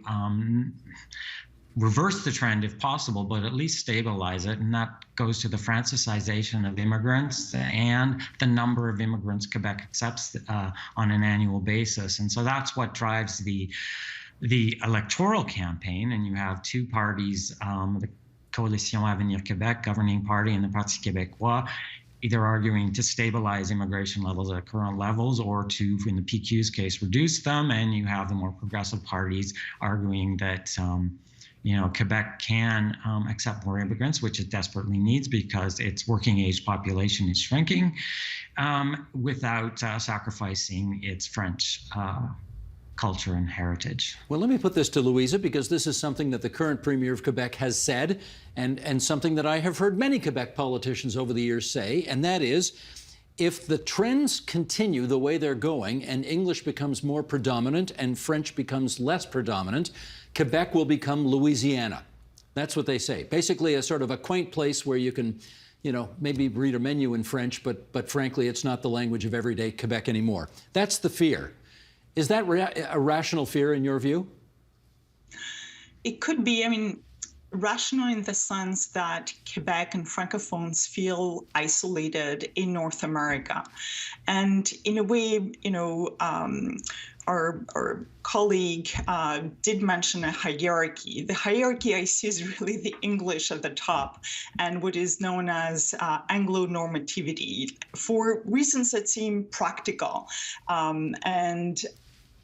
reverse the trend if possible, but at least stabilize it. And that goes to the Francisization of immigrants and the number of immigrants Quebec accepts on an annual basis. And so that's what drives the electoral campaign. And you have two parties, the Coalition Avenir Québec governing party and the Parti québécois, either arguing to stabilize immigration levels at current levels, or to, in the PQ's case, reduce them. And you have the more progressive parties arguing that Quebec can accept more immigrants, which it desperately needs because its working age population is shrinking, without sacrificing its French culture and heritage. Well, let me put this to Louisa, because this is something that the current Premier of Quebec has said, and something that I have heard many Quebec politicians over the years say, and that is, if the trends continue the way they're going and English becomes more predominant and French becomes less predominant, Quebec will become Louisiana. That's what they say. Basically a sort of a quaint place where you can maybe read a menu in French, but frankly, it's not the language of everyday Quebec anymore. That's the fear. Is that a rational fear in your view? It could be. I mean, rational in the sense that Quebec and Francophones feel isolated in North America. And in a way, our colleague did mention a hierarchy. The hierarchy I see is really the English at the top and what is known as Anglo-normativity for reasons that seem practical. And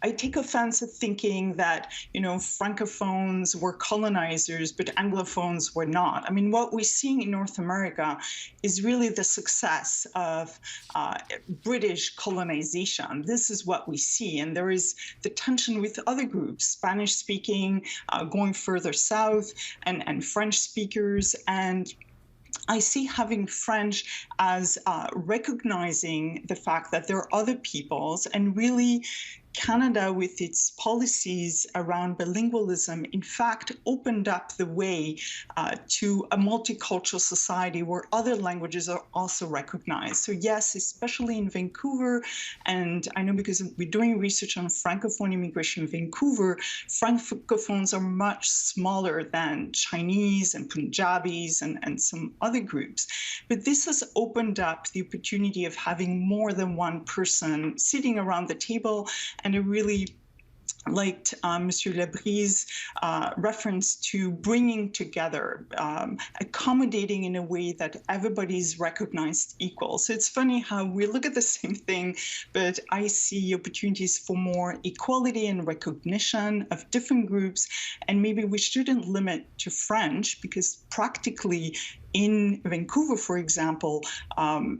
I take offense at thinking that, Francophones were colonizers, but Anglophones were not. I mean, what we're seeing in North America is really the success of British colonization. This is what we see. And there is the tension with other groups, Spanish speaking, going further south, and French speakers. And I see having French as recognizing the fact that there are other peoples, and really Canada, with its policies around bilingualism, in fact, opened up the way to a multicultural society where other languages are also recognized. So yes, especially in Vancouver, and I know because we're doing research on Francophone immigration in Vancouver, Francophones are much smaller than Chinese and Punjabis and some other groups. But this has opened up the opportunity of having more than one person sitting around the table. And I really liked Monsieur Labry's reference to bringing together, accommodating in a way that everybody's recognized equal. So it's funny how we look at the same thing, but I see opportunities for more equality and recognition of different groups. And maybe we shouldn't limit to French, because practically in Vancouver, for example,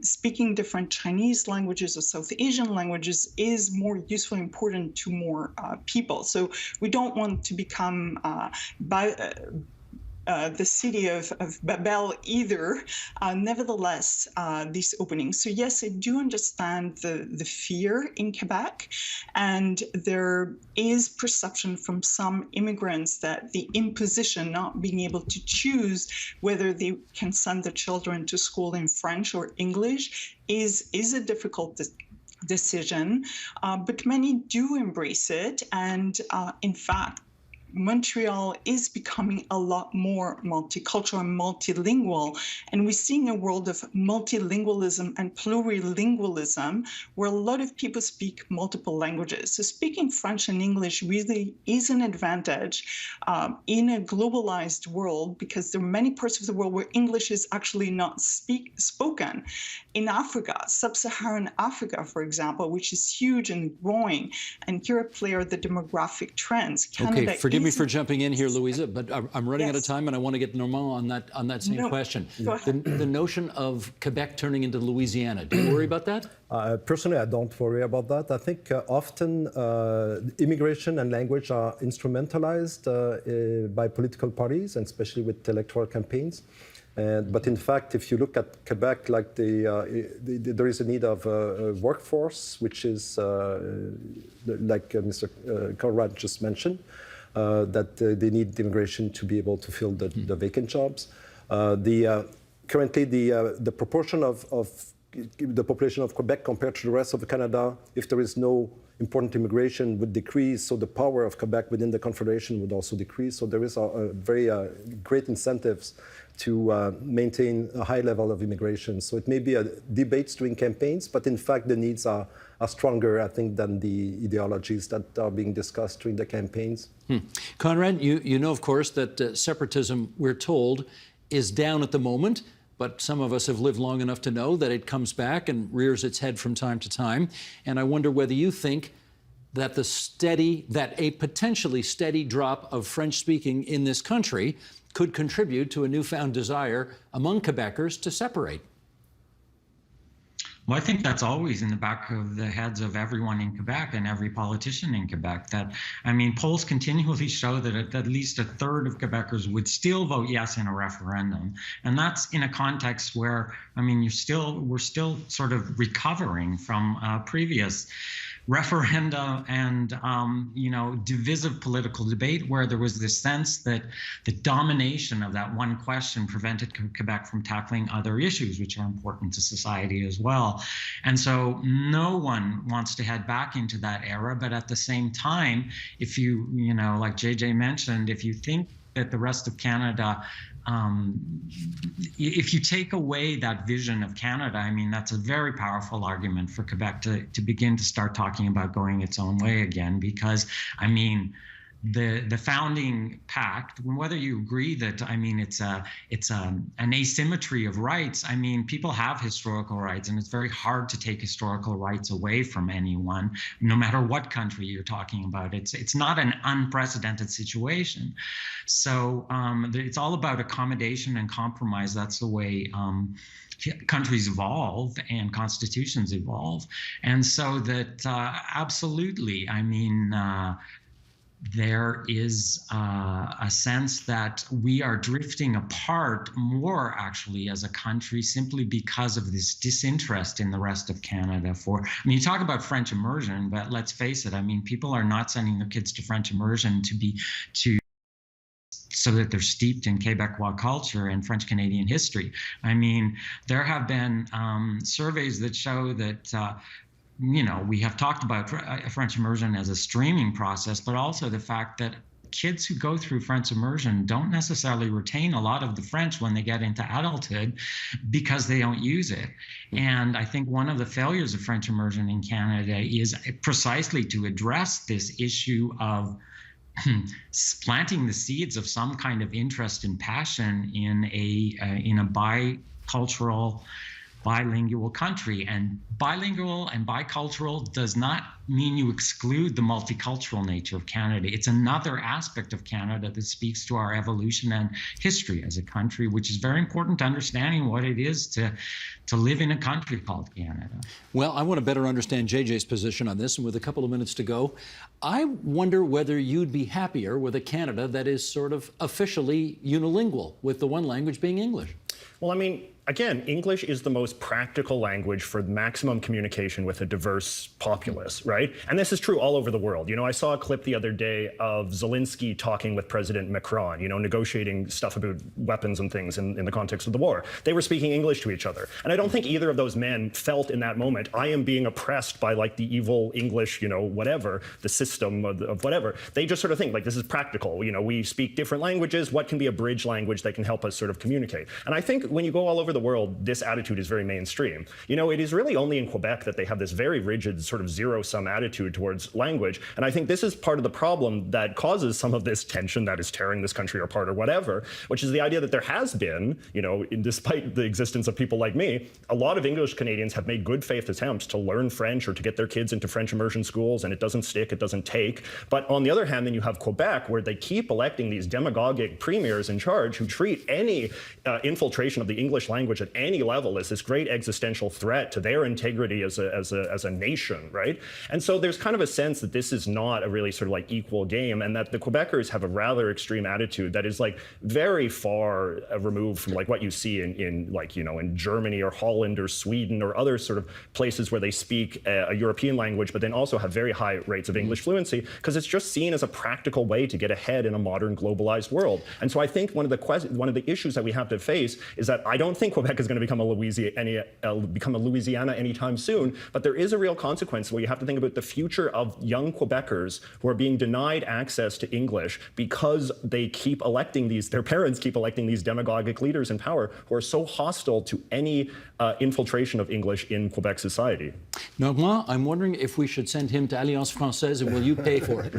speaking different Chinese languages or South Asian languages is more useful and important to more people. So we don't want to become the city of Babel either. Nevertheless, these openings. So yes, I do understand the fear in Quebec, and there is perception from some immigrants that the imposition, not being able to choose whether they can send their children to school in French or English, is a difficult decision, but many do embrace it. And in fact, Montreal is becoming a lot more multicultural and multilingual, and we're seeing a world of multilingualism and plurilingualism where a lot of people speak multiple languages. So speaking French and English really is an advantage in a globalized world, because there are many parts of the world where English is actually not spoken. In Africa, sub-Saharan Africa, for example, which is huge and growing, and here at play are the demographic trends. Canada, forgive me for jumping in here, Louisa, but I'm running out of time, and I want to get Normand on that same question. The notion of Quebec turning into Louisiana, do you worry about that? Personally, I don't worry about that. I think often immigration and language are instrumentalized by political parties, and especially with electoral campaigns. But in fact, if you look at Quebec, like there is a need of a workforce, which is like Mr. Conrad just mentioned. That they need immigration to be able to fill the vacant jobs. Currently, the proportion of the population of Quebec compared to the rest of Canada, if there is no important immigration, would decrease. So the power of Quebec within the Confederation would also decrease. So there is a very great incentives to maintain a high level of immigration. So it may be a debates during campaigns, but in fact the needs are stronger, I think, than the ideologies that are being discussed during the campaigns. Conrad, you know, of course, that separatism, we're told, is down at the moment, but some of us have lived long enough to know that it comes back and rears its head from time to time. And I wonder whether you think that a potentially steady drop of French speaking in this country could contribute to a newfound desire among Quebecers to separate. Well, I think that's always in the back of the heads of everyone in Quebec and every politician in Quebec. Polls continually show that at least a third of Quebecers would still vote yes in a referendum. And that's in a context where, we're still sort of recovering from previous referenda and divisive political debate, where there was this sense that the domination of that one question prevented Quebec from tackling other issues, which are important to society as well. And so no one wants to head back into that era, but at the same time, if you, like JJ mentioned, if you think that the rest of Canada, if you take away that vision of Canada, I mean, that's a very powerful argument for Quebec to begin to start talking about going its own way again, because, I mean, the founding pact, whether you agree that, I mean, it's an asymmetry of rights. I mean, people have historical rights, and it's very hard to take historical rights away from anyone, no matter what country you're talking about. It's not an unprecedented situation. So it's all about accommodation and compromise. That's the way countries evolve and constitutions evolve. And so that absolutely, I mean, there is a sense that we are drifting apart more actually as a country simply because of this disinterest in the rest of Canada for, I mean, you talk about French immersion, but let's face it, I mean, people are not sending their kids to French immersion so that they're steeped in Quebecois culture and French Canadian history. I mean, there have been surveys that show that we have talked about French immersion as a streaming process, but also the fact that kids who go through French immersion don't necessarily retain a lot of the French when they get into adulthood because they don't use it. And I think one of the failures of French immersion in Canada is precisely to address this issue of planting the seeds of some kind of interest and passion in a bicultural, bilingual country. And bilingual and bicultural does not mean you exclude the multicultural nature of Canada. It's another aspect of Canada that speaks to our evolution and history as a country, which is very important to understanding what it is to live in a country called Canada. Well, I want to better understand JJ's position on this, and with a couple of minutes to go, I wonder whether you'd be happier with a Canada that is sort of officially unilingual, with the one language being English. Well, I mean, again, English is the most practical language for maximum communication with a diverse populace, right? And this is true all over the world. I saw a clip the other day of Zelensky talking with President Macron, negotiating stuff about weapons and things in the context of the war. They were speaking English to each other. And I don't think either of those men felt in that moment, I am being oppressed by like the evil English, whatever, the system of whatever. They just sort of think like, this is practical. We speak different languages. What can be a bridge language that can help us sort of communicate? And I think when you go all over the world, this attitude is very mainstream. It is really only in Quebec that they have this very rigid sort of zero-sum attitude towards language. And I think this is part of the problem that causes some of this tension that is tearing this country apart or whatever, which is the idea that there has been, despite the existence of people like me, a lot of English Canadians have made good faith attempts to learn French or to get their kids into French immersion schools, and it doesn't stick, it doesn't take. But on the other hand, then you have Quebec, where they keep electing these demagogic premiers in charge who treat any infiltration of the English language at any level as this great existential threat to their integrity as a nation, right? And so there's kind of a sense that this is not a really sort of like equal game, and that the Quebecers have a rather extreme attitude that is like very far removed from like what you see in Germany or Holland or Sweden or other sort of places where they speak a European language, but then also have very high rates of English fluency, because it's just seen as a practical way to get ahead in a modern globalized world. And so I think one of the issues that we have to face is that I don't think Quebec is going to become a Louisiana anytime soon, but there is a real consequence where you have to think about the future of young Quebecers who are being denied access to English because their parents keep electing these demagogic leaders in power who are so hostile to any infiltration of English in Quebec society. Normand, I'm wondering if we should send him to Alliance Française, and will you pay for it?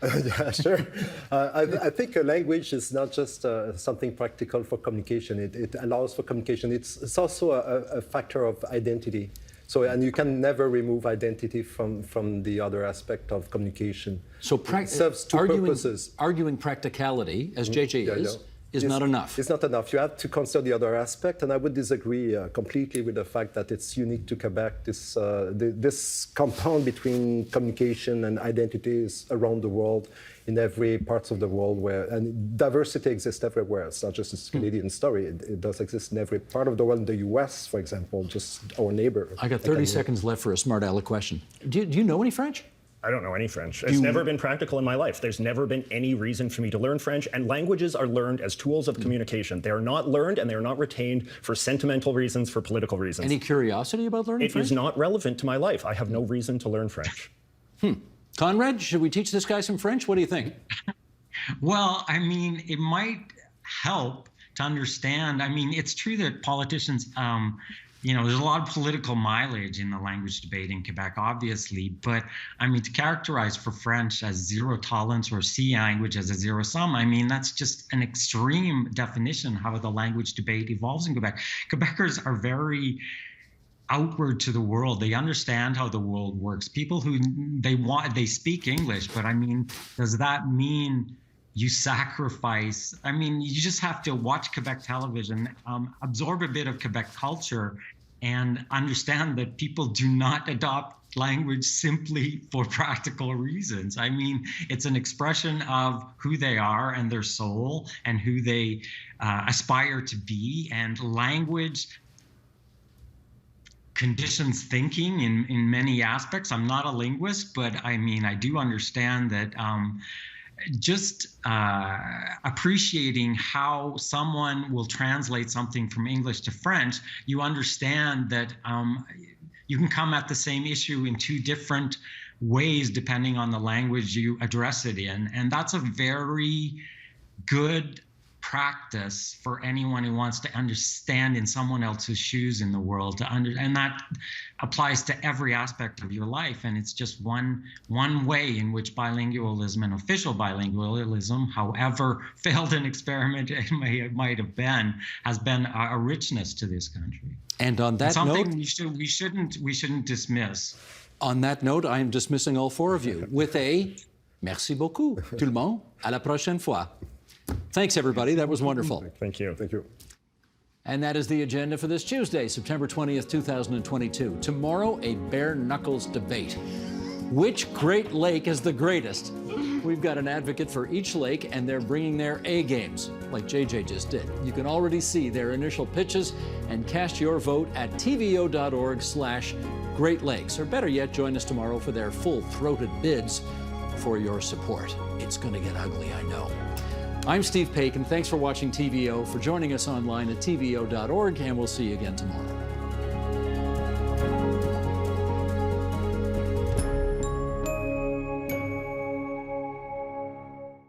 Yeah, sure. I think a language is not just something practical for communication. It allows for communication. It's also a factor of identity. So, and you can never remove identity from the other aspect of communication. So it serves two purposes. Arguing practicality, as JJ is not enough. It's not enough. You have to consider the other aspect, and I would disagree completely with the fact that it's unique to Quebec. This compound between communication and identity is around the world, in every parts of the world, and diversity exists everywhere. It's not just a Canadian story. It does exist in every part of the world. In the U.S., for example, just our neighbor. I got 30 seconds left for a smart aleck question. Do you know any French? I don't know any French. It's never been practical in my life. There's never been any reason for me to learn French, and languages are learned as tools of communication. They are not learned and they are not retained for sentimental reasons, for political reasons. Any curiosity about learning French? It is not relevant to my life. I have no reason to learn French. Conrad, should we teach this guy some French? What do you think? Well, I mean, it might help to understand. I mean, it's true that politicians, there's a lot of political mileage in the language debate in Quebec, obviously. But I mean, to characterize for French as zero tolerance or C language as a zero sum, I mean, that's just an extreme definition how the language debate evolves in Quebec. Quebecers are very outward to the world. They understand how the world works. People who they speak English, but I mean, does that mean you sacrifice? I mean, you just have to watch Quebec television, absorb a bit of Quebec culture, and understand that people do not adopt language simply for practical reasons. I mean, it's an expression of who they are and their soul and who they aspire to be, and language conditions thinking in many aspects. I'm not a linguist, but I mean, I do understand that just appreciating how someone will translate something from English to French, you understand that you can come at the same issue in two different ways depending on the language you address it in. And that's a very good practice for anyone who wants to understand in someone else's shoes in the world, and that applies to every aspect of your life. And it's just one way in which bilingualism and official bilingualism, however failed an experiment it might have been, has been a richness to this country. And on that something note, we shouldn't dismiss. On that note, I am dismissing all four of you with a merci beaucoup, tout le monde. À la prochaine fois. Thanks, everybody. That was wonderful. Thank you. Thank you. And that is the agenda for this Tuesday, September 20th, 2022. Tomorrow, a bare knuckles debate. Which Great Lake is the greatest? We've got an advocate for each lake, and they're bringing their A games, like JJ just did. You can already see their initial pitches and cast your vote at tvo.org/Great Lakes. Or better yet, join us tomorrow for their full-throated bids for your support. It's going to get ugly, I know. I'm Steve Paikin. Thanks for watching TVO, for joining us online at tvo.org, and we'll see you again tomorrow.